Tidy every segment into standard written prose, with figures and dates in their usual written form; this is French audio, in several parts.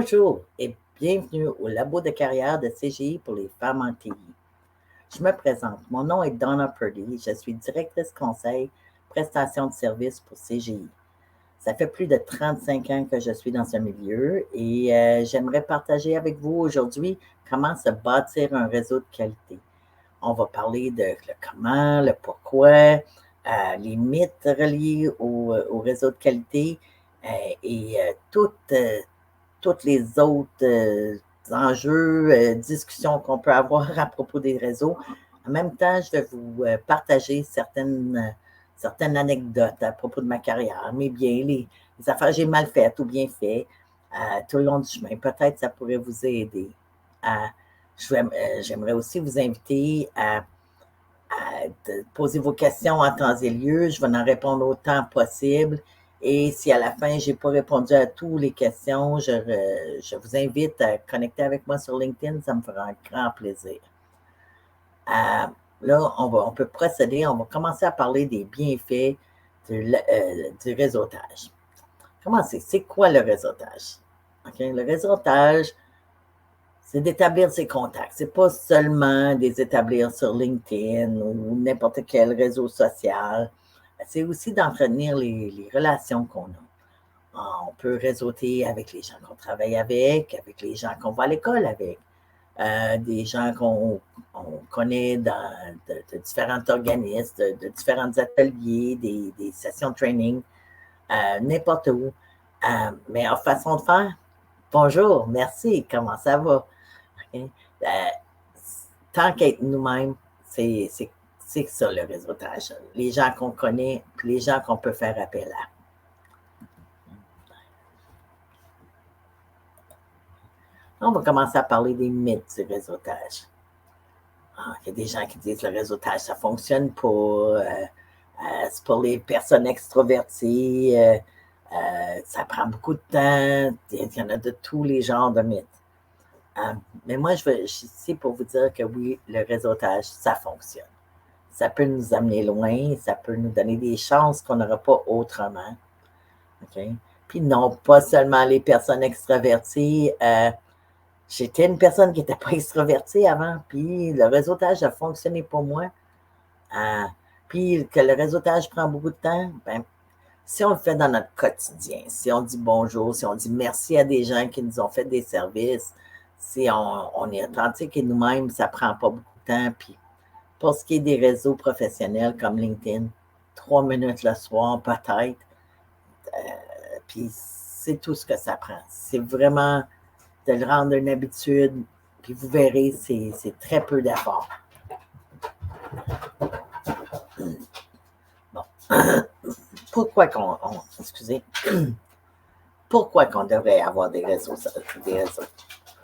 Bonjour et bienvenue au labo de carrière de CGI pour les femmes en TI. Je me présente, mon nom est Donna Purdy, je suis directrice conseil prestation de services pour CGI. Ça fait plus de 35 ans que je suis dans ce milieu et j'aimerais partager avec vous aujourd'hui comment se bâtir un réseau de qualité. On va parler de le comment, le pourquoi, les mythes reliés au réseau de qualité toutes les autres enjeux, discussions qu'on peut avoir à propos des réseaux. En même temps, je vais vous partager certaines anecdotes à propos de ma carrière, mes biens, les affaires que j'ai mal faites ou bien faites tout le long du chemin. Peut-être que ça pourrait vous aider. J'aimerais aussi vous inviter à poser vos questions en temps et lieu. Je vais en répondre autant possible. Et si à la fin, je n'ai pas répondu à toutes les questions, je vous invite à connecter avec moi sur LinkedIn. Ça me fera un grand plaisir. Là, on peut procéder. On va commencer à parler des bienfaits du réseautage. C'est quoi le réseautage? Okay? Le réseautage, c'est d'établir ses contacts. C'est pas seulement des établir sur LinkedIn ou n'importe quel réseau social. C'est aussi d'entretenir les relations qu'on a. On peut réseauter avec les gens qu'on travaille avec les gens qu'on va à l'école avec, des gens qu'on connaît de différents organismes, de différents ateliers, des sessions de training, n'importe où. Mais en façon de faire, bonjour, merci, comment ça va? Okay? Tant qu'être nous-mêmes, c'est ça le réseautage. Les gens qu'on connaît, puis les gens qu'on peut faire appel à. On va commencer à parler des mythes du réseautage. Il y a des gens qui disent que le réseautage, ça ne fonctionne pas. C'est pour les personnes extroverties. Ça prend beaucoup de temps. Il y en a de tous les genres de mythes. Mais moi, je suis ici pour vous dire que oui, le réseautage, ça fonctionne. Ça peut nous amener loin, ça peut nous donner des chances qu'on n'aura pas autrement. Okay? Puis non, pas seulement les personnes extraverties. J'étais une personne qui n'était pas extravertie avant, puis le réseautage a fonctionné pour moi. Puis que le réseautage prend beaucoup de temps, ben, si on le fait dans notre quotidien, si on dit bonjour, si on dit merci à des gens qui nous ont fait des services, si on est authentique et nous-mêmes, ça ne prend pas beaucoup de temps. Puis pour ce qui est des réseaux professionnels comme LinkedIn, 3 minutes le soir peut-être, puis c'est tout ce que ça prend. C'est vraiment de le rendre une habitude, puis vous verrez, c'est très peu d'efforts. Bon. Pourquoi qu'on devrait avoir des réseaux?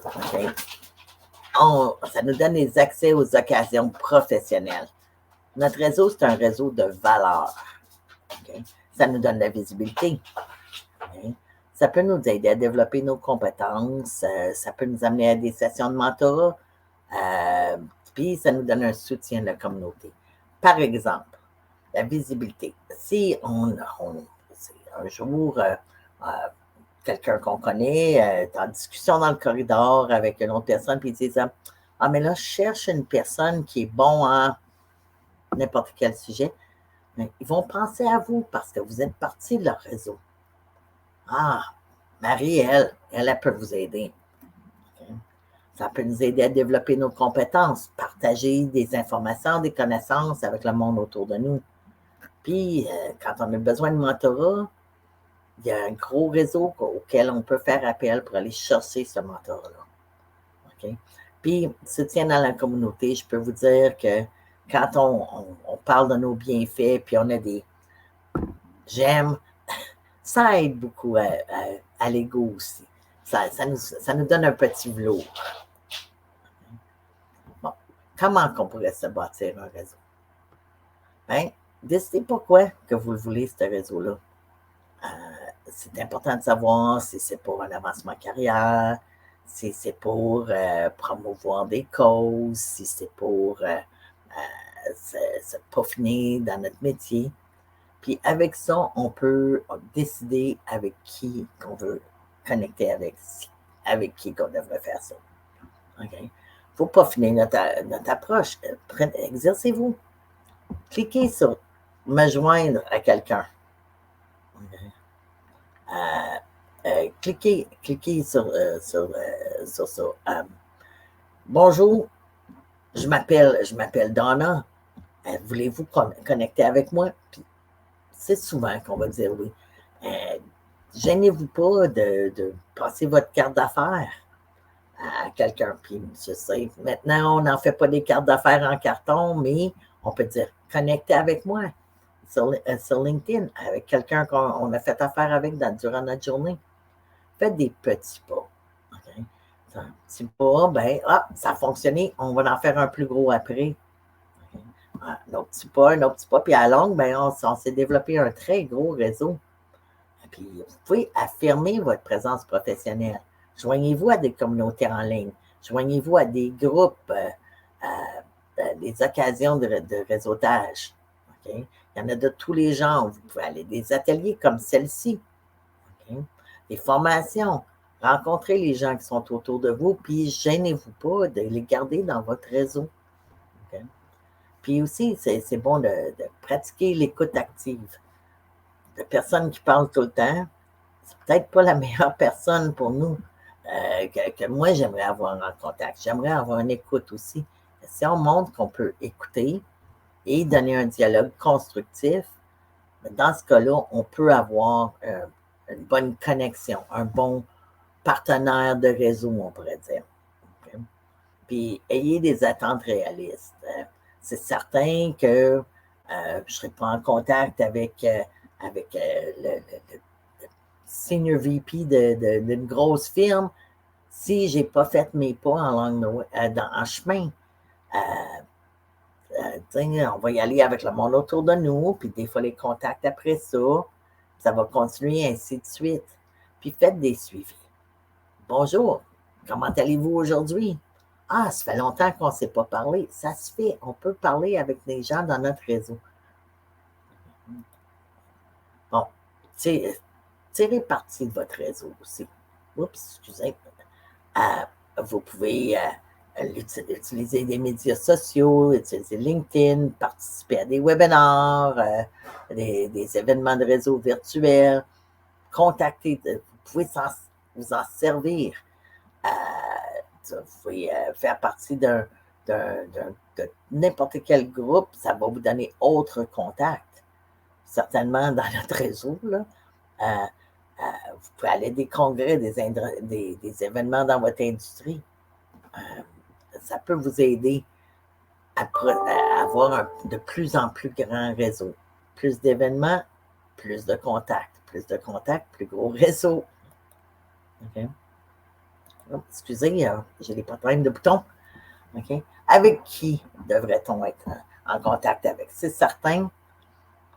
Okay? Ça nous donne des accès aux occasions professionnelles. Notre réseau, c'est un réseau de valeur. Okay? Ça nous donne de la visibilité. Okay? Ça peut nous aider à développer nos compétences. Ça peut nous amener à des sessions de mentorat. Puis, ça nous donne un soutien de la communauté. Par exemple, la visibilité. Si un jour, quelqu'un qu'on connaît est en discussion dans le corridor avec une autre personne, puis ils disent « Ah, mais là, je cherche une personne qui est bon en n'importe quel sujet. » Ils vont penser à vous parce que vous êtes partie de leur réseau. Ah, Marie, elle peut vous aider. Okay? Ça peut nous aider à développer nos compétences, partager des informations, des connaissances avec le monde autour de nous. Puis, quand on a besoin de mentorat, il y a un gros réseau auquel on peut faire appel pour aller chercher ce mentorat-là. Okay? Puis, soutien dans la communauté, je peux vous dire que quand on parle de nos bienfaits, puis on a des j'aime, ça aide beaucoup à l'ego aussi. Ça nous donne un petit velours. Bon, comment qu'on pourrait se bâtir un réseau? Bien, décidez pourquoi que vous le voulez, ce réseau-là. C'est important de savoir si c'est pour un avancement carrière, si c'est pour promouvoir des causes, si c'est pour se peaufiner dans notre métier. Puis avec ça, on peut décider avec qui qu'on veut connecter avec, avec qui qu'on devrait faire ça. OK? Il ne faut pas finir notre approche. Exercez-vous. Cliquez sur me joindre à quelqu'un. Cliquez sur ça. Bonjour, je m'appelle Donna. Voulez-vous connecter avec moi? Puis, c'est souvent qu'on va dire oui. Gênez-vous pas de passer votre carte d'affaires à quelqu'un. Puis, je sais, maintenant, on n'en fait pas des cartes d'affaires en carton, mais on peut dire connectez avec moi sur LinkedIn, avec quelqu'un qu'on a fait affaire avec durant notre journée. Faites des petits pas. Okay? Un petit pas, ça a fonctionné, on va en faire un plus gros après. Okay? Un autre petit pas, puis à longue, on s'est développé un très gros réseau. Puis vous pouvez affirmer votre présence professionnelle. Joignez-vous à des communautés en ligne. Joignez-vous à des groupes, des occasions de réseautage. Okay? Il y en a de tous les genres. Vous pouvez aller à des ateliers comme celle-ci. Okay? Des formations. Rencontrez les gens qui sont autour de vous, puis gênez-vous pas de les garder dans votre réseau. Okay? Puis aussi, c'est bon de pratiquer l'écoute active. La personne qui parle tout le temps, c'est peut-être pas la meilleure personne pour nous que moi, j'aimerais avoir en contact. J'aimerais avoir une écoute aussi. Si on montre qu'on peut écouter et donner un dialogue constructif, dans ce cas-là, on peut avoir une bonne connexion, un bon partenaire de réseau, on pourrait dire. Okay? Puis, ayez des attentes réalistes. C'est certain que je ne serai pas en contact avec le senior VP d'une grosse firme si je n'ai pas fait mes pas en chemin. On va y aller avec le monde autour de nous, puis des fois les contacts après ça va continuer ainsi de suite. Puis faites des suivis. Bonjour, comment allez-vous aujourd'hui? Ah, ça fait longtemps qu'on ne s'est pas parlé. Ça se fait, on peut parler avec des gens dans notre réseau. Bon, tirez parti de votre réseau aussi. Oups, excusez. Vous pouvez utiliser des médias sociaux, utiliser LinkedIn, participer à des webinars, des événements de réseau virtuels, contacter, vous pouvez vous en servir. Vous pouvez faire partie de n'importe quel groupe, ça va vous donner autre contact. Certainement dans notre réseau, là. Vous pouvez aller à des congrès, des événements dans votre industrie. Ça peut vous aider à avoir de plus en plus grand réseau. Plus d'événements, plus de contacts. Plus de contacts, plus gros réseau. OK? Oh, excusez, j'ai des problèmes de boutons. OK? Avec qui devrait-on être en contact avec? C'est certain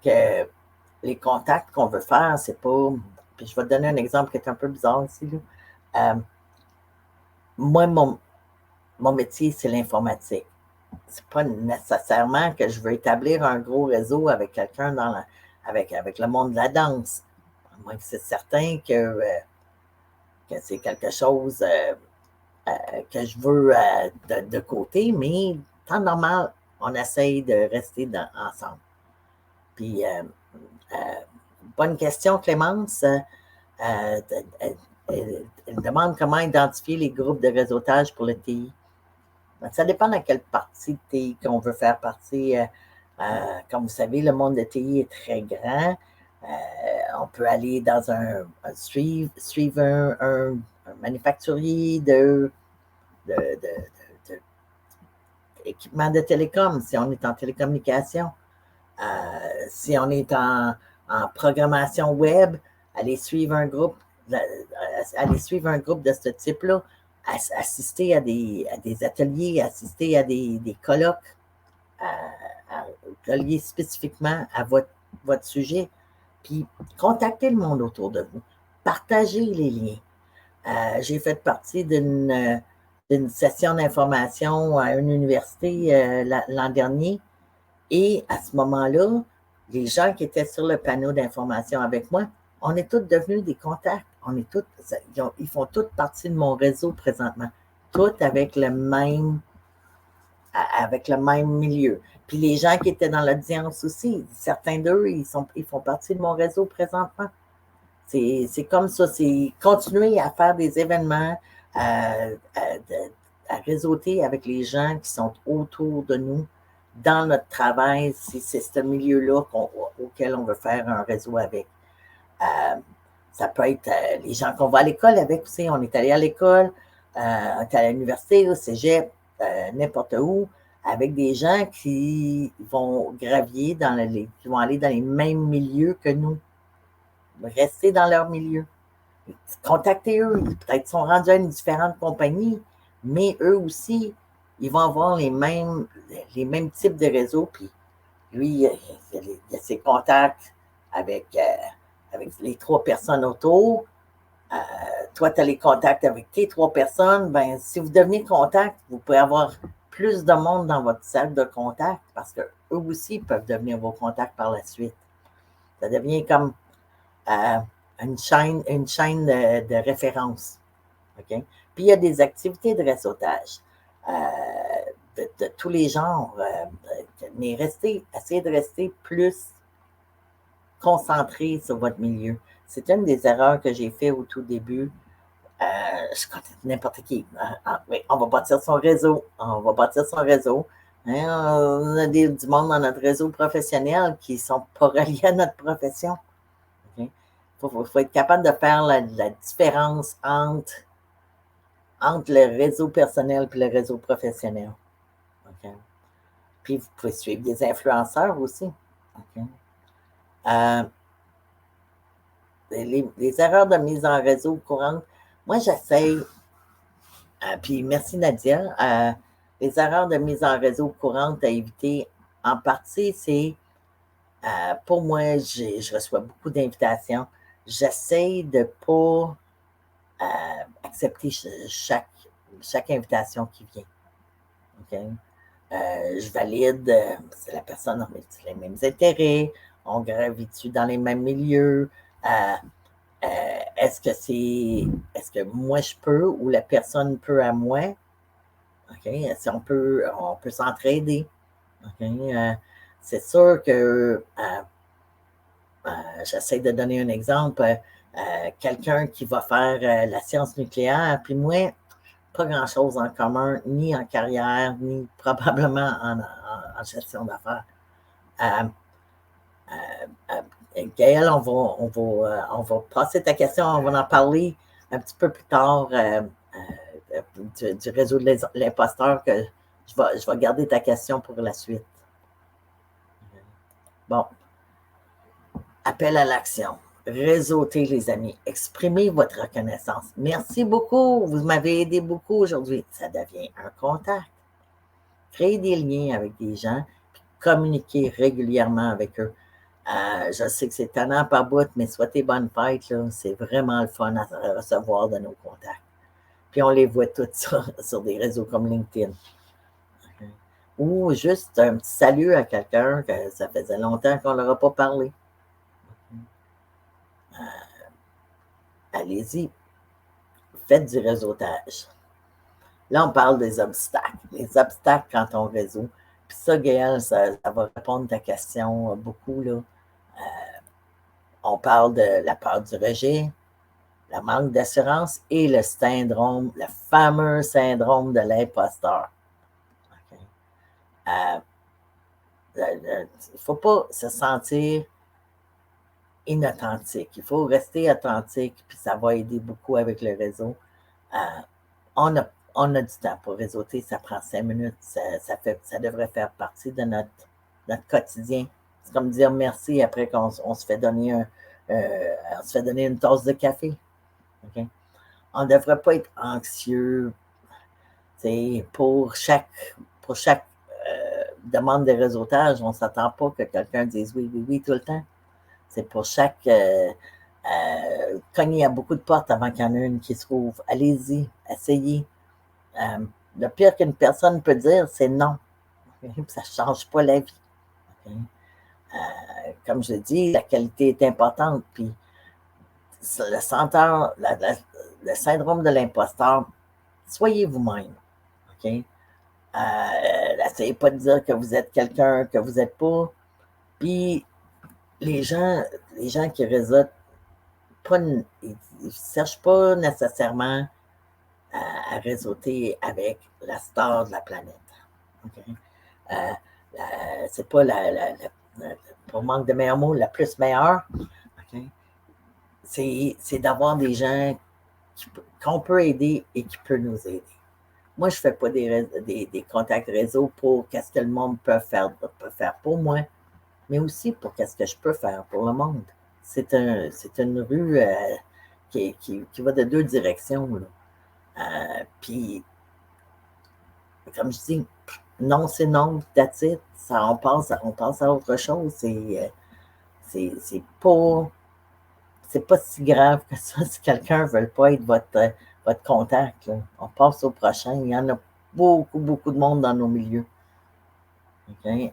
que les contacts qu'on veut faire, c'est pas... Puis je vais te donner un exemple qui est un peu bizarre ici. Moi, mon métier, c'est l'informatique. C'est pas nécessairement que je veux établir un gros réseau avec quelqu'un avec le monde de la danse. Moi, c'est certain que c'est quelque chose que je veux de côté, mais temps normal, on essaye de rester ensemble. Puis, bonne question, Clémence. Elle demande comment identifier les groupes de réseautage pour le TI. Ça dépend de quelle partie de TI qu'on veut faire partie. Comme vous savez, le monde de TI est très grand. On peut aller dans suivre un manufacturier d'équipement de télécom, si on est en télécommunication. Si on est en programmation web, aller suivre un groupe de ce type-là, assister à des ateliers, assister à des colloques reliés spécifiquement à votre sujet, puis contactez le monde autour de vous, partagez les liens. J'ai fait partie d'une session d'information à une université l'an dernier, et à ce moment-là, les gens qui étaient sur le panneau d'information avec moi, on est tous devenus des contacts. on est tous, ils font toutes partie de mon réseau présentement. Toutes avec le même milieu. Puis les gens qui étaient dans l'audience aussi, certains d'eux, ils font partie de mon réseau présentement. C'est comme ça, c'est continuer à faire des événements, à réseauter avec les gens qui sont autour de nous dans notre travail, si c'est ce milieu-là auquel on veut faire un réseau avec. Ça peut être les gens qu'on va à l'école avec aussi. On est allé à l'école, on est allé à l'université, au cégep, n'importe où, avec des gens qui vont gravier qui vont aller dans les mêmes milieux que nous. Rester dans leur milieu. Contactez eux. Peut-être qu'ils sont rendus à une différente compagnie, mais eux aussi, ils vont avoir les mêmes types de réseaux. Puis lui, il a ses contacts avec les 3 personnes autour. Toi, tu as les contacts avec tes 3 personnes. Ben, si vous devenez contact, vous pouvez avoir plus de monde dans votre cercle de contacts parce qu'eux aussi peuvent devenir vos contacts par la suite. Ça devient comme une chaîne de référence. Okay? Puis il y a des activités de réseautage de tous les genres, mais essayez de rester plus concentré sur votre milieu. C'est une des erreurs que j'ai fait au tout début. Je contacte n'importe qui. Oui, on va bâtir son réseau. Hein, on a du monde dans notre réseau professionnel qui ne sont pas reliés à notre profession. Okay? Faut être capable de faire la différence entre le réseau personnel et le réseau professionnel. Okay? Puis, vous pouvez suivre des influenceurs aussi. Okay? Les erreurs de mise en réseau courantes, moi, j'essaye, puis merci Nadia, les erreurs de mise en réseau courantes à éviter, en partie, c'est, pour moi, je reçois beaucoup d'invitations. J'essaie de ne pas accepter chaque invitation qui vient. Okay? Je valide, c'est la personne, on a les mêmes intérêts, on gravite dans les mêmes milieux. Est-ce que moi je peux ou la personne peut à moi? Okay? Si on peut s'entraider. Okay? C'est sûr que j'essaie de donner un exemple. Quelqu'un qui va faire la science nucléaire, puis moi, pas grand-chose en commun, ni en carrière, ni probablement en gestion d'affaires. Gaëlle, on va passer ta question, on va en parler un petit peu plus tard du réseau de l'imposteur, que je vais garder ta question pour la suite. Bon. Appel à l'action. Réseautez, les amis. Exprimez votre reconnaissance. Merci beaucoup. Vous m'avez aidé beaucoup aujourd'hui. Ça devient un contact. Créez des liens avec des gens, puis communiquez régulièrement avec eux. Je sais que c'est tannant par bout, mais souhaitez bonne fête, là, c'est vraiment le fun à recevoir de nos contacts. Puis on les voit toutes sur des réseaux comme LinkedIn. Okay. Ou juste un petit salut à quelqu'un que ça faisait longtemps qu'on ne leur a pas parlé. Allez-y, faites du réseautage. Là, on parle des obstacles. Les obstacles quand on réseau. Puis ça, Gaëlle, ça va répondre à ta question beaucoup, là. On parle de la peur du rejet, le manque d'assurance et le fameux syndrome de l'imposteur. Okay. Il ne faut pas se sentir inauthentique. Il faut rester authentique, puis ça va aider beaucoup avec le réseau. On a du temps pour réseauter, ça prend 5 minutes, ça devrait faire partie de notre quotidien. C'est comme dire merci après qu'on se fait donner une tasse de café. Okay? On ne devrait pas être anxieux pour chaque demande de réseautage. On ne s'attend pas que quelqu'un dise oui, oui, oui tout le temps. C'est pour chaque cogner à beaucoup de portes avant qu'il y en ait une qui se trouve. Allez-y, essayez. Le pire qu'une personne peut dire, c'est non. Okay? Ça ne change pas la vie. Okay? Comme je dis, la qualité est importante. Puis le syndrome de l'imposteur, soyez vous-même. OK? N'essayez pas de dire que vous êtes quelqu'un que vous n'êtes pas. Puis les gens qui réseautent, ils ne cherchent pas nécessairement à réseauter avec la star de la planète. Okay? C'est pas pour manque de meilleurs mots, la plus meilleure. Okay? C'est d'avoir des gens qu'on peut aider et qui peuvent nous aider. Moi, je ne fais pas des contacts réseau pour qu'est-ce que le monde peut faire pour moi, mais aussi pour qu'est-ce que je peux faire pour le monde. C'est une rue qui va de deux directions. Puis, comme je dis, non, c'est non, that's it. On passe à autre chose. C'est pas si grave que ça si quelqu'un ne veut pas être votre contact. Là. On passe au prochain. Il y en a beaucoup, beaucoup de monde dans nos milieux. Okay?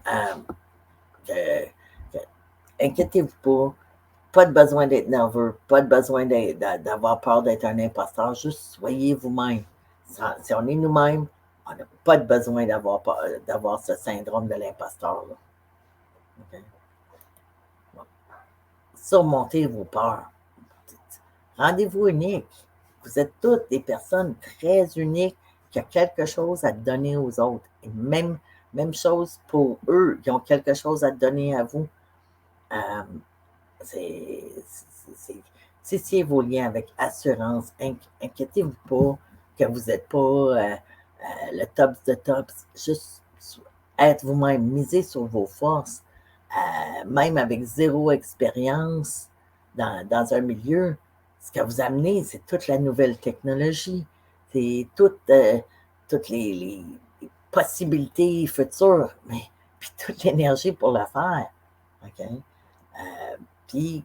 Inquiétez-vous pas. Pas de besoin d'être nerveux. Pas de besoin d'avoir peur d'être un imposteur. Juste soyez vous-même. Si on est nous-mêmes, on n'a pas de besoin d'avoir ce syndrome de l'imposteur. Okay? Bon. Surmontez vos peurs. Rendez-vous unique. Vous êtes toutes des personnes très uniques qui ont quelque chose à donner aux autres. Et même chose pour eux qui ont quelque chose à donner à vous. Tissez vos liens avec assurance. Inquiétez-vous pas que vous n'êtes pas le top de tops. Juste être vous-même. Misez sur vos forces. Même avec zéro expérience dans un milieu, ce que vous amenez, c'est toute la nouvelle technologie. C'est toutes les possibilités futures, mais puis toute l'énergie pour le faire. OK? Puis,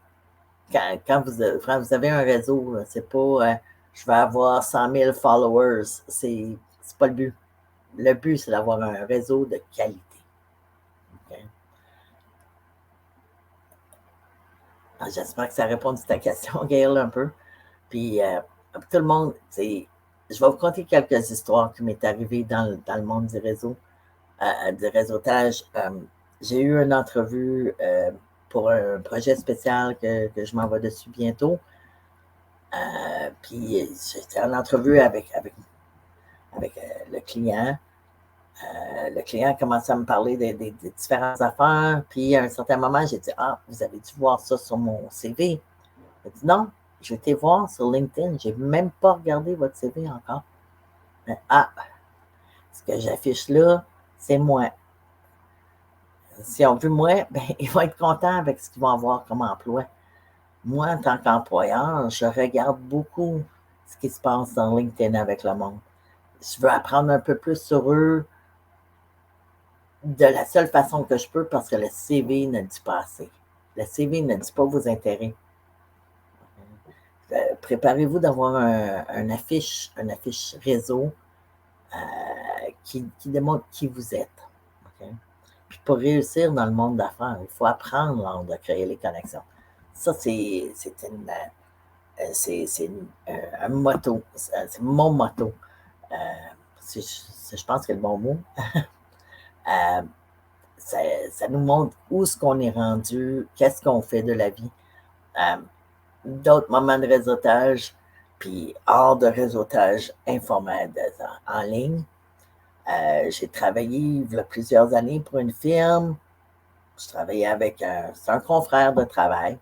quand vous avez un réseau, c'est pas je vais avoir 100 000 followers. C'est pas le but. Le but, c'est d'avoir un réseau de qualité. Okay? J'espère que ça répond à ta question, Gail, un peu. Puis, tout le monde, je vais vous conter quelques histoires qui m'est arrivées dans le monde du réseau, du réseautage. J'ai eu une entrevue pour un projet spécial que je m'en vais dessus bientôt. Puis, j'étais en entrevue avec le client. Le client commençait à me parler des différentes affaires. Puis, à un certain moment, j'ai dit, vous avez dû voir ça sur mon CV. Il a dit, non, j'ai été voir sur LinkedIn. Je n'ai même pas regardé votre CV encore. Mais, ce que j'affiche là, c'est moi. Si on veut moi, ben, ils vont être contents avec ce qu'ils vont avoir comme emploi. Moi, en tant qu'employeur, je regarde beaucoup ce qui se passe dans LinkedIn avec le monde. Je veux apprendre un peu plus sur eux de la seule façon que je peux parce que le CV ne dit pas assez. Le CV ne dit pas vos intérêts. Préparez-vous d'avoir un affiche réseau qui démontre qui vous êtes. Okay? Puis pour réussir dans le monde d'affaires, il faut apprendre l'art de créer les connexions. Ça, c'est un motto. C'est mon motto. Je pense que c'est le bon mot. Ça nous montre où est-ce qu'on est rendu, qu'est-ce qu'on fait de la vie. D'autres moments de réseautage, puis hors de réseautage informel en ligne. J'ai travaillé il y a plusieurs années pour une firme. Je travaillais avec un confrère de travail.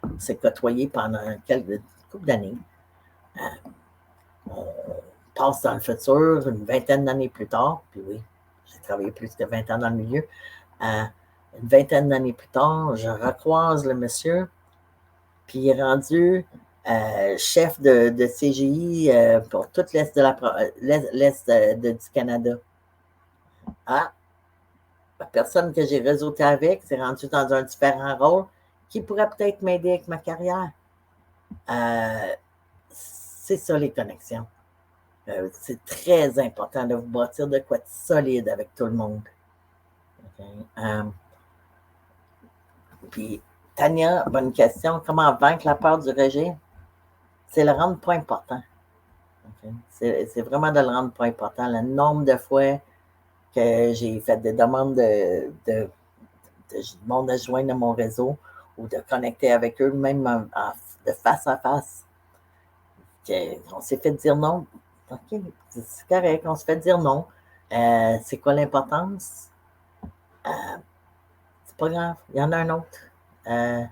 On s'est côtoyé pendant quelques couple d'années. On passe dans le futur, une vingtaine d'années plus tard, puis oui, j'ai travaillé plus de 20 ans dans le milieu. Une vingtaine d'années plus tard, je recroise le monsieur, puis il est rendu chef de CGI pour tout l'Est du Canada. La personne que j'ai réseauté avec s'est rendue dans un différent rôle qui pourrait peut-être m'aider avec ma carrière. C'est ça les connexions. C'est très important de vous bâtir de quoi de solide avec tout le monde. Okay? Puis, Tania, bonne question. Comment vaincre la peur du rejet? C'est le rendre pas important. Okay? C'est vraiment de le rendre pas important. Le nombre de fois que j'ai fait des demandes de monde à joindre à mon réseau ou de connecter avec eux, même de face à face, on s'est fait dire non. OK, c'est correct, on se fait dire non. C'est quoi l'importance? C'est pas grave, il y en a un autre. Il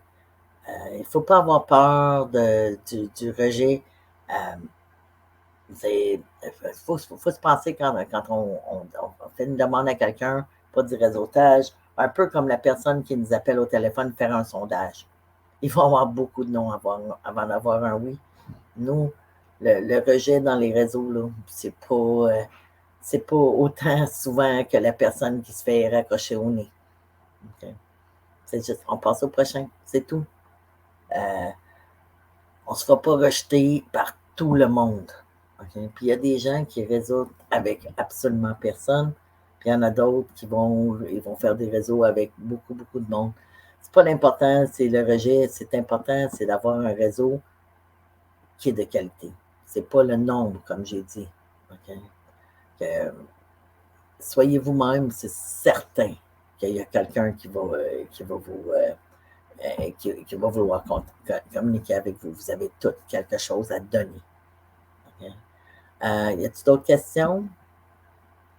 ne faut pas avoir peur du rejet. Il faut se penser quand on fait une demande à quelqu'un, pas du réseautage, un peu comme la personne qui nous appelle au téléphone faire un sondage. Il faut avoir beaucoup de non avant d'avoir un oui. Nous, le rejet dans les réseaux, c'est pas autant souvent que la personne qui se fait raccrocher au nez. Okay. C'est juste, on passe au prochain, c'est tout. On ne se fera pas rejeter par tout le monde. Okay? Puis il y a des gens qui réseautent avec absolument personne, puis il y en a d'autres qui vont faire des réseaux avec beaucoup, beaucoup de monde. C'est pas l'important, c'est le rejet, c'est important, c'est d'avoir un réseau qui est de qualité. C'est pas le nombre, comme j'ai dit. Okay? Soyez vous-même, c'est certain qu'il y a quelqu'un qui va vouloir communiquer avec vous. Vous avez tout quelque chose à donner. Okay? Y a-t-il d'autres questions?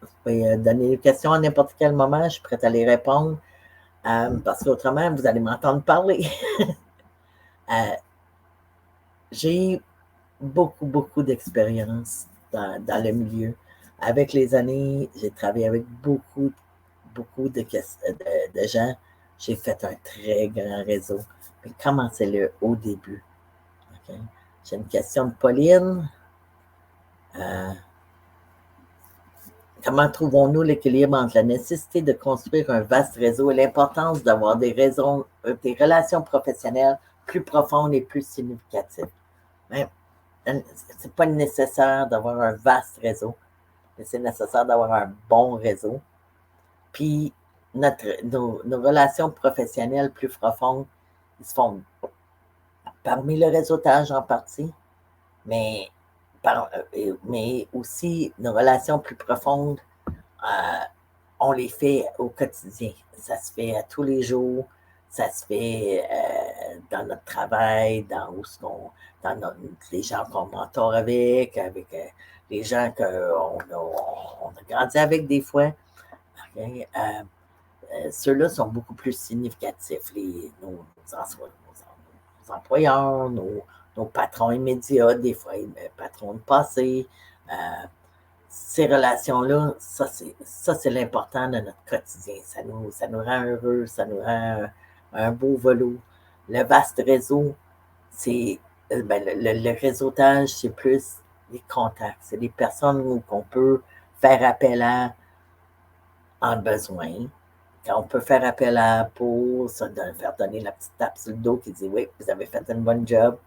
Vous pouvez donner des questions à n'importe quel moment. Je suis prête à les répondre. Parce qu'autrement, vous allez m'entendre parler. J'ai beaucoup, beaucoup d'expérience dans le milieu. Avec les années, j'ai travaillé avec beaucoup de gens. J'ai fait un très grand réseau. Mais commencez-le au début. Okay? J'ai une question de Pauline. Comment trouvons-nous l'équilibre entre la nécessité de construire un vaste réseau et l'importance d'avoir des relations professionnelles plus profondes et plus significatives? C'est pas nécessaire d'avoir un vaste réseau, mais c'est nécessaire d'avoir un bon réseau. Puis, nos relations professionnelles plus profondes, ils se font parmi le réseautage en partie, mais aussi nos relations plus profondes, on les fait au quotidien. Ça se fait à tous les jours, ça se fait dans notre travail, dans les gens qu'on mentor avec les gens qu'on a grandi avec des fois. Okay? Ceux-là sont beaucoup plus significatifs. Nos employeurs, nos patrons immédiats, des fois, les patrons de passé. Ces relations-là, ça, c'est l'important de notre quotidien. Ça nous rend heureux, ça nous rend un beau velo. Le vaste réseau, c'est le réseautage, c'est plus les contacts. C'est des personnes qu'on peut faire appel à en besoin. Quand on peut faire appel à pour faire donner la petite tape sur le dos qui dit oui, vous avez fait un bon job.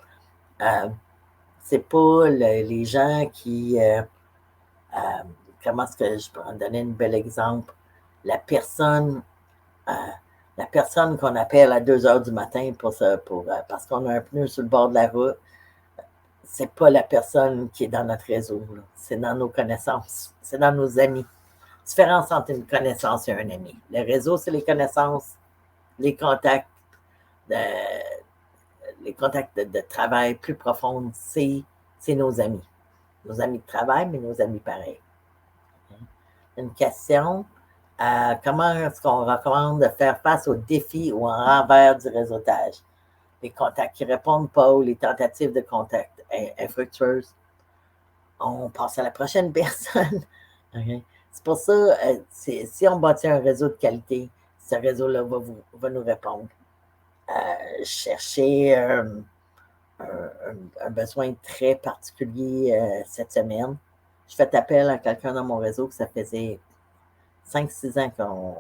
C'est pas les gens qui comment est-ce que je peux en donner un bel exemple? La personne qu'on appelle à 2 heures du matin parce qu'on a un pneu sur le bord de la route, c'est pas la personne qui est dans notre réseau. C'est dans nos connaissances. C'est dans nos amis. Différence entre une connaissance et un ami. Le réseau, c'est les connaissances, les contacts de travail plus profonds, c'est nos amis. Nos amis de travail, mais nos amis pareils. Une question. Comment est-ce qu'on recommande de faire face aux défis ou en envers du réseautage? Les contacts qui ne répondent pas ou les tentatives de contact infructueuses. On passe à la prochaine personne. Okay. C'est pour ça, si on bâtit un réseau de qualité, ce réseau-là va nous répondre. Chercher un besoin très particulier cette semaine. Je fais appel à quelqu'un dans mon réseau que ça faisait 5-6 ans qu'on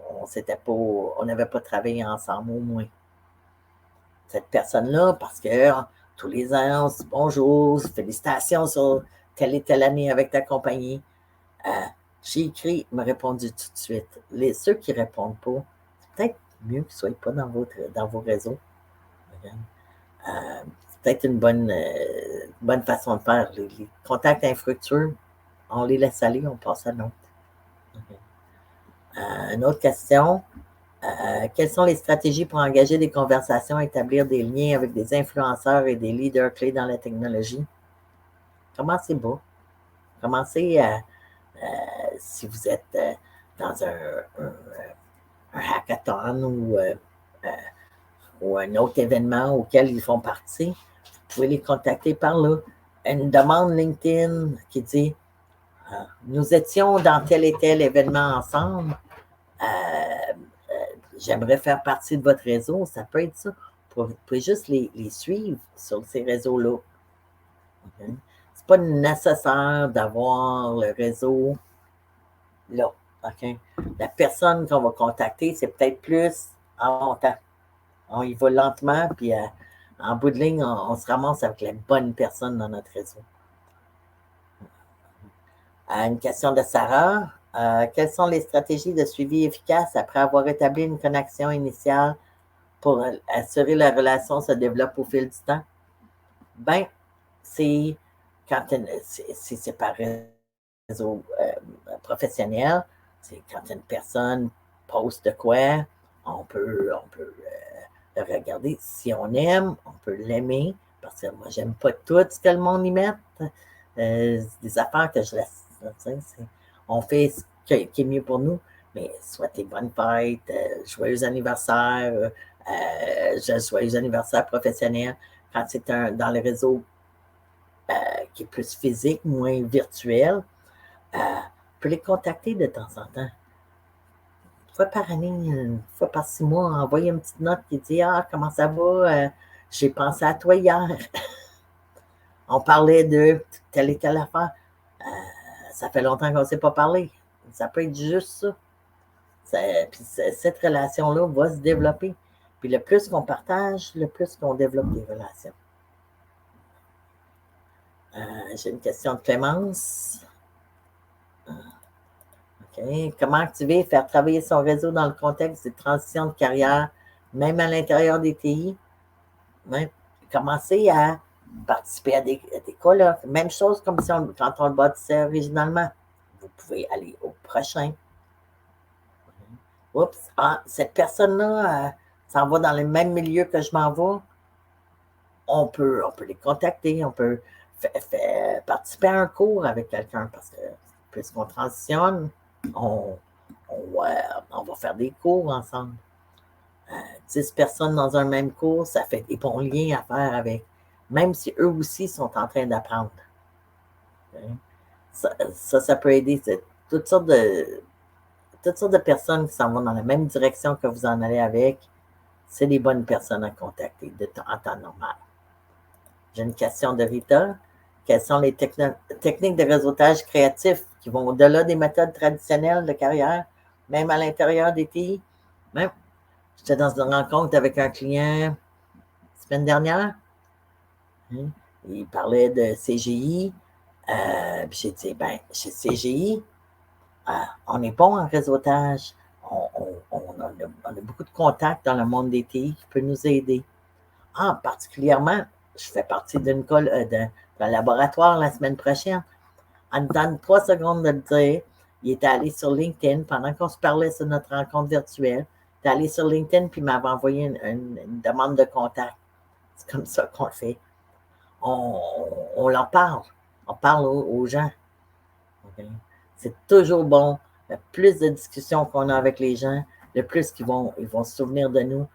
n'avait pas travaillé ensemble au moins. Cette personne-là, parce que tous les ans, on se dit bonjour, félicitations sur telle et telle année avec ta compagnie. J'ai écrit, il m'a répondu tout de suite. Ceux qui ne répondent pas, c'est peut-être mieux qu'ils ne soient pas dans vos réseaux. C'est peut-être une bonne façon de faire. Les contacts infructueux, on les laisse aller, on passe à l'autre. Une autre question. Quelles sont les stratégies pour engager des conversations, établir des liens avec des influenceurs et des leaders clés dans la technologie? Commencez bas. Commencez si vous êtes dans un hackathon ou un autre événement auquel ils font partie, vous pouvez les contacter par là. Une demande LinkedIn qui dit nous étions dans tel et tel événement ensemble. J'aimerais faire partie de votre réseau. Ça peut être ça. Vous pouvez juste les suivre sur ces réseaux-là. Okay? C'est pas nécessaire d'avoir le réseau là. Okay? La personne qu'on va contacter, c'est peut-être plus en montant. On y va lentement, puis en bout de ligne, on se ramasse avec les bonnes personnes dans notre réseau. Une question de Sarah. Quelles sont les stratégies de suivi efficaces après avoir établi une connexion initiale pour assurer la relation se développe au fil du temps? Ben, c'est quand c'est par réseau professionnel, c'est quand une personne poste de quoi, on peut le regarder. Si on aime, on peut l'aimer, parce que moi, j'aime pas tout ce que le monde y met. Des affaires que je laisse. On fait ce qui est mieux pour nous, mais souhaiter bonne fête, joyeux anniversaire, joyeux anniversaire professionnel, quand c'est dans le réseau qui est plus physique, moins virtuel, on peut les contacter de temps en temps. Une fois par année, une fois par 6 mois, envoyer une petite note qui dit comment ça va? J'ai pensé à toi hier. On parlait de telle et telle affaire. Ça fait longtemps qu'on ne s'est pas parlé. Ça peut être juste ça. Puis cette relation-là va se développer. Puis le plus qu'on partage, le plus qu'on développe des relations. J'ai une question de Clémence. Okay. Comment activer et faire travailler son réseau dans le contexte des transitions de carrière, même à l'intérieur des TI? Même, commencer à participer à des colloques. Même chose comme si quand on le bâtissait originalement. Vous pouvez aller au prochain. Oups, cette personne-là s'en va dans le même milieu que je m'en vais. On peut les contacter, on peut participer à un cours avec quelqu'un parce que puisqu'on transitionne, on va faire des cours ensemble. 10 personnes dans un même cours, ça fait des bons liens à faire avec, même si eux aussi sont en train d'apprendre. Okay? Ça peut aider. C'est toutes sortes de personnes qui s'en vont dans la même direction que vous en allez avec. C'est des bonnes personnes à contacter en temps normal. J'ai une question de Rita. Quelles sont les techniques de réseautage créatif qui vont au-delà des méthodes traditionnelles de carrière, même à l'intérieur des TI? Même, j'étais dans une rencontre avec un client la semaine dernière. Il parlait de CGI. Puis j'ai dit, chez CGI, on est bon en réseautage. On a beaucoup de contacts dans le monde des TI qui peut nous aider. Particulièrement, je fais partie d'un laboratoire la semaine prochaine. En me donnant 3 secondes de le dire, il était allé sur LinkedIn pendant qu'on se parlait sur notre rencontre virtuelle. Il est allé sur LinkedIn puis il m'avait envoyé une demande de contact. C'est comme ça qu'on le fait. On leur parle. On parle aux gens. Okay? C'est toujours bon. Le plus de discussions qu'on a avec les gens, le plus ils vont se souvenir de nous,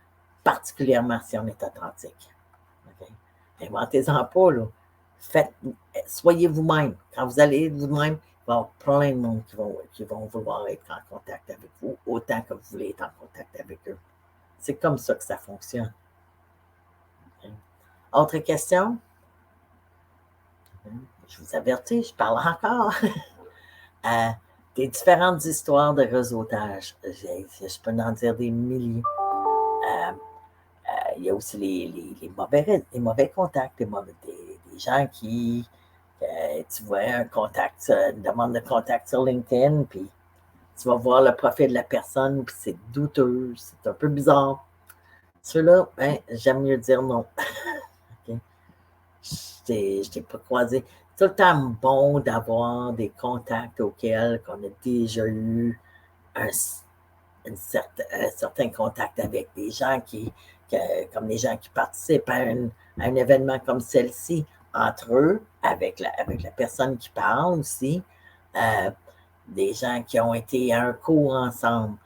particulièrement si on est authentique. Okay? Inventez-en pas, là. Soyez vous-même. Quand vous allez être vous-même, il va y avoir plein de monde qui vont vouloir être en contact avec vous, autant que vous voulez être en contact avec eux. C'est comme ça que ça fonctionne. Okay? Autre question? Je vous avertis, je parle encore. Des différentes histoires de réseautage. Je peux en dire des milliers. Il y a aussi les mauvais contacts, des gens qui, tu vois une demande de contact sur LinkedIn, puis tu vas voir le profil de la personne, puis c'est douteux, c'est un peu bizarre. Ceux-là, ben, j'aime mieux dire non. OK? Je t'ai pas croisé. C'est tout le temps bon d'avoir des contacts auxquels on a déjà eu un, un certain contact avec des gens comme les gens qui participent à un événement comme celle-ci, entre eux, avec la personne qui parle aussi, euh, des gens qui ont été à un cours ensemble.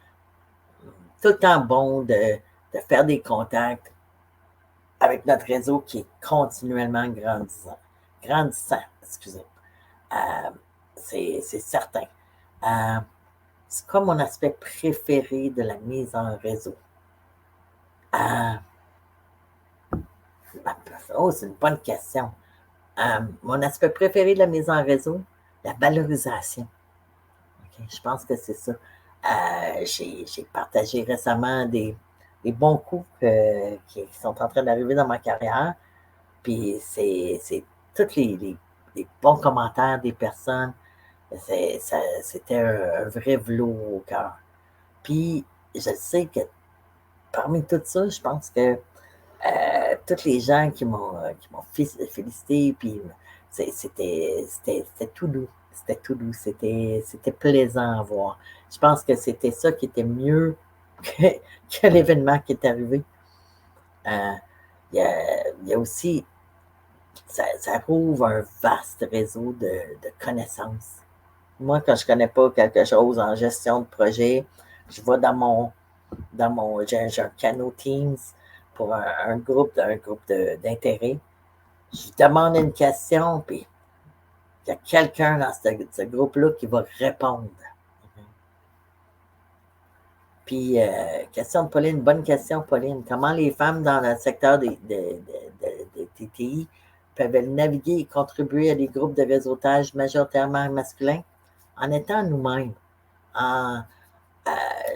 Tout le temps bon de faire des contacts avec notre réseau qui est continuellement grandissant. Grandissant, excusez. Euh, c'est certain. Euh, c'est quoi mon aspect préféré de la mise en réseau? Euh, oh, c'est une bonne question. Mon aspect préféré de la mise en réseau, la valorisation. Okay, je pense que c'est ça. J'ai partagé récemment des bons coups qui sont en train d'arriver dans ma carrière. Puis c'est tous les bons commentaires des personnes. C'était un vrai velours au cœur. Puis je sais que parmi tout ça, je pense que toutes les gens qui m'ont félicité, puis c'était tout doux. C'était tout doux. C'était plaisant à voir. Je pense que c'était ça qui était mieux que, que l'événement qui est arrivé. Euh, il y a aussi, ça rouvre un vaste réseau de connaissances. Moi, quand je ne connais pas quelque chose en gestion de projet, je vais j'ai un canal Teams pour un groupe d'intérêt. Je demande une question, puis il y a quelqu'un dans ce groupe-là qui va répondre. Puis, question de Pauline, bonne question, Pauline. Comment les femmes dans le secteur des TTI peuvent-elles naviguer et contribuer à des groupes de réseautage majoritairement masculins en étant nous-mêmes?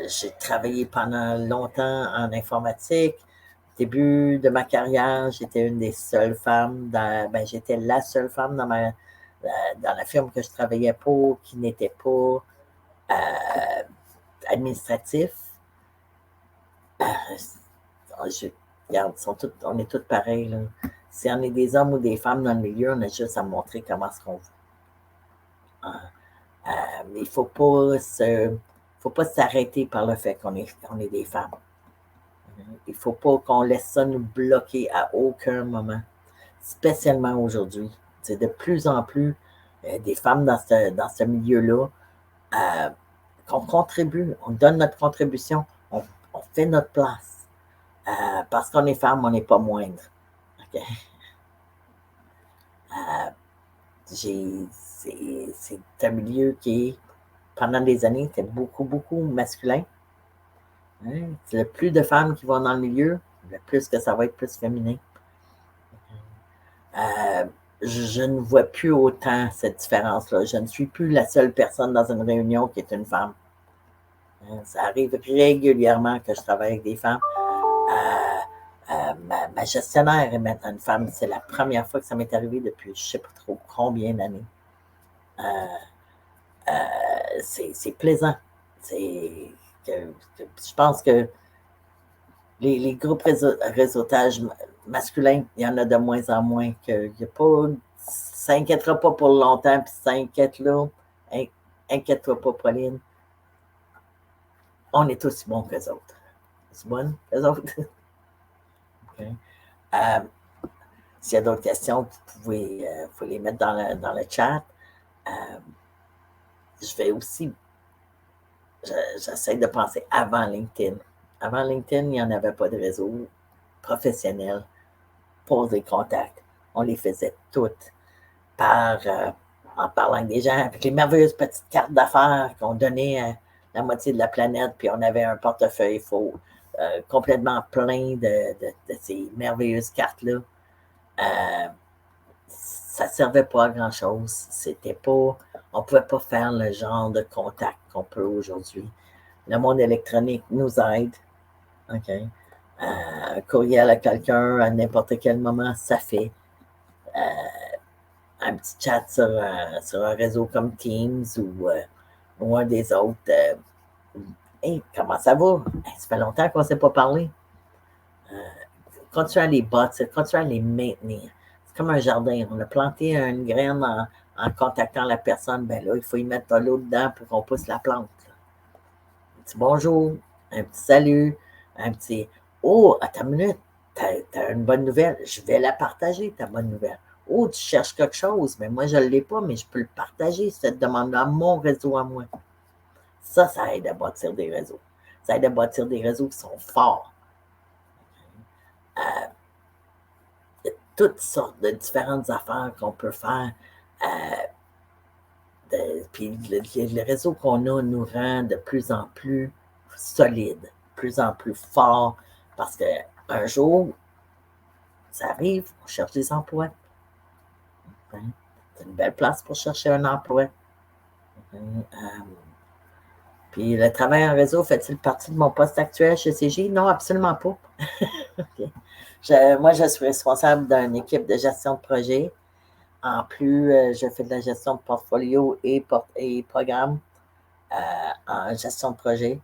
J'ai travaillé pendant longtemps en informatique. Au début de ma carrière, j'étais une des seules femmes, j'étais la seule femme dans la firme que je travaillais pour qui n'était pas administratif. Regarde, on est tous pareils. Là. Si on est des hommes ou des femmes dans le milieu, on a juste à montrer comment est-ce qu'on veut. Mais il ne faut pas s'arrêter par le fait qu'on est des femmes. Il ne faut pas qu'on laisse ça nous bloquer à aucun moment, spécialement aujourd'hui. C'est de plus en plus des femmes dans ce milieu-là qu'on contribue, on donne notre contribution, on fait notre place. Parce qu'on est femme, on n'est pas moindre. Okay? C'est un milieu qui, pendant des années, était beaucoup, beaucoup masculin. Hein? Le plus de femmes qui vont dans le milieu, le plus que ça va être plus féminin. Je ne vois plus autant cette différence-là. Je ne suis plus la seule personne dans une réunion qui est une femme. Ça arrive régulièrement que je travaille avec des femmes. Ma gestionnaire est maintenant une femme. C'est la première fois que ça m'est arrivé depuis je ne sais pas trop combien d'années. C'est plaisant. Je pense que les groupes réseautage masculin, il y en a de moins en moins. Il y a pas, ça n'inquiétera pas pour longtemps, puis ça inquiète là. Inquiète-toi pas, Pauline. On est aussi bons qu'eux autres. C'est bon, eux autres? Okay. S'il y a d'autres questions, vous pouvez les mettre dans le chat. Je vais aussi, j'essaie de penser avant LinkedIn. Avant LinkedIn, il n'y en avait pas de réseau professionnel pour des contacts. On les faisait toutes en parlant avec des gens, avec les merveilleuses petites cartes d'affaires qu'on donnait à la moitié de la planète, puis on avait un portefeuille faux, complètement plein de ces merveilleuses cartes-là. Ça ne servait pas à grand-chose. C'était pas, on ne pouvait pas faire le genre de contact qu'on peut aujourd'hui. Le monde électronique nous aide. OK? Un courriel à quelqu'un à n'importe quel moment, ça fait. Un petit chat sur un réseau comme Teams ou un des autres. Hey, comment ça va? Hey, ça fait longtemps qu'on ne s'est pas parlé. Continuez à les bâtir, continuez à les maintenir. C'est comme un jardin. On a planté une graine en contactant la personne. Ben là, il faut y mettre de l'eau dedans pour qu'on pousse la plante. Un petit bonjour, un petit salut, un petit oh, attends une minute, t'as une bonne nouvelle, je vais la partager, ta bonne nouvelle. Oh, tu cherches quelque chose, mais moi je ne l'ai pas, mais je peux le partager, cette demande-là, mon réseau à moi. Ça aide à bâtir des réseaux. Ça aide à bâtir des réseaux qui sont forts. Il y a toutes sortes de différentes affaires qu'on peut faire. Puis le réseau qu'on a nous rend de plus en plus solide, de plus en plus fort, parce qu'un jour, ça arrive, on cherche des emplois. Hein? C'est une belle place pour chercher un emploi. Puis le travail en réseau fait-il partie de mon poste actuel chez CG? Non, absolument pas. Okay. Moi, je suis responsable d'une équipe de gestion de projet. En plus, je fais de la gestion de portfolio et programme en gestion de projet.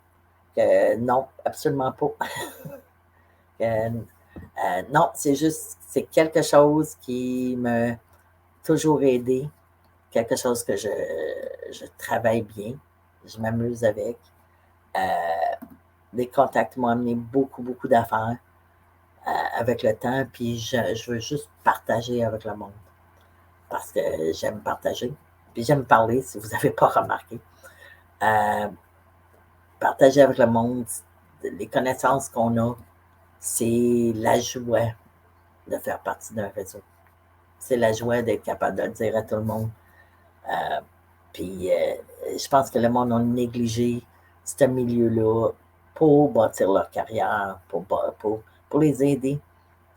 Non, absolument pas. Non, c'est quelque chose qui m'a toujours aidé, quelque chose que je travaille bien, je m'amuse avec. Les contacts m'ont amené beaucoup, beaucoup d'affaires avec le temps, puis je veux juste partager avec le monde parce que j'aime partager, puis j'aime parler, si vous n'avez pas remarqué. Partager avec le monde les connaissances qu'on a, c'est la joie de faire partie d'un réseau. C'est la joie d'être capable de le dire à tout le monde. Puis je pense que le monde a négligé ce milieu-là pour bâtir leur carrière, pour les aider.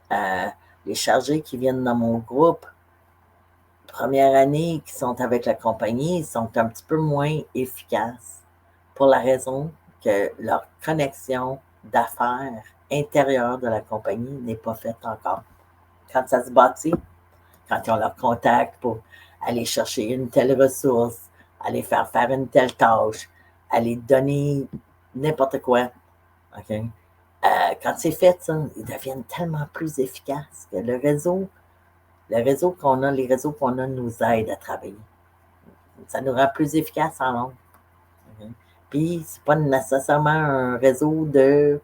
Les chargés qui viennent dans mon groupe, première année, qui sont avec la compagnie, sont un petit peu moins efficaces pour la raison que leur connexion d'affaires intérieure de la compagnie n'est pas faite encore. Quand ça se bâtit, quand ils ont leur contact pour aller chercher une telle ressource, aller faire une telle tâche, aller donner n'importe quoi. Okay? Quand c'est fait, ça, ils deviennent tellement plus efficaces que les réseaux qu'on a nous aident à travailler. Ça nous rend plus efficaces en long. Okay? Puis, c'est pas nécessairement un réseau de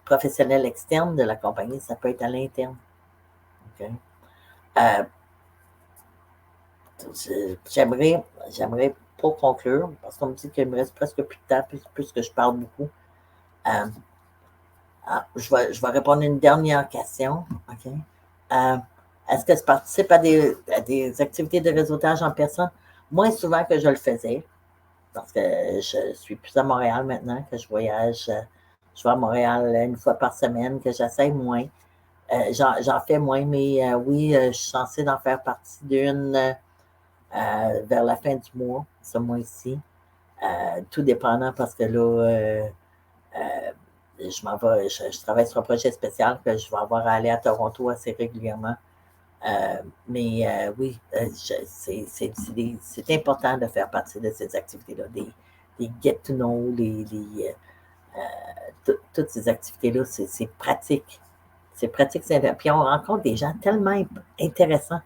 professionnels externes de la compagnie, ça peut être à l'interne. Okay? J'aimerais pour conclure, parce qu'on me dit qu'il me reste presque plus de temps, puisque je parle beaucoup. Je vais répondre à une dernière question. Okay? Est-ce que tu participes à des activités de réseautage en personne? Moins souvent que je le faisais, parce que je suis plus à Montréal maintenant, que je voyage. Je vais à Montréal une fois par semaine, que j'essaie moins. J'en fais moins, mais oui, je suis censée d'en faire partie d'une vers la fin du mois, ce mois-ci. Tout dépendant parce que là, je m'en vais, je travaille sur un projet spécial que je vais avoir à aller à Toronto assez régulièrement. Mais oui, c'est important de faire partie de ces activités-là, des get-to-know, toutes ces activités-là, c'est pratique. C'est pratique, puis on rencontre des gens tellement intéressants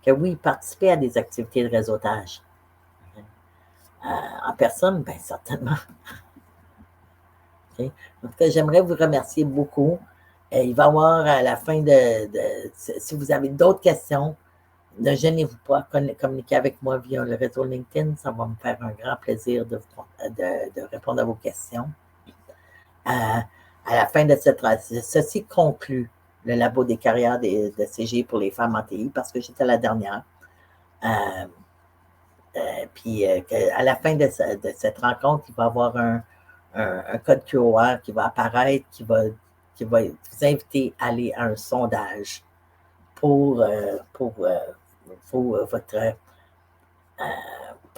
que oui, participer à des activités de réseautage. En personne, bien certainement. Okay. En tout cas, j'aimerais vous remercier beaucoup. Il va y avoir à la fin si vous avez d'autres questions, ne gênez-vous pas à communiquer avec moi via le réseau LinkedIn. Ça va me faire un grand plaisir de répondre à vos questions. À la fin de ceci conclut le labo des carrières de CG pour les femmes en TI parce que j'étais la dernière. Puis à la fin de cette rencontre, il va y avoir un code QR qui va apparaître, qui va vous inviter à aller à un sondage pour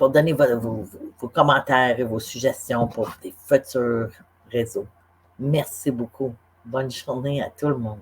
donner vos commentaires et vos suggestions pour des futurs réseaux. Merci beaucoup. Bonne journée à tout le monde.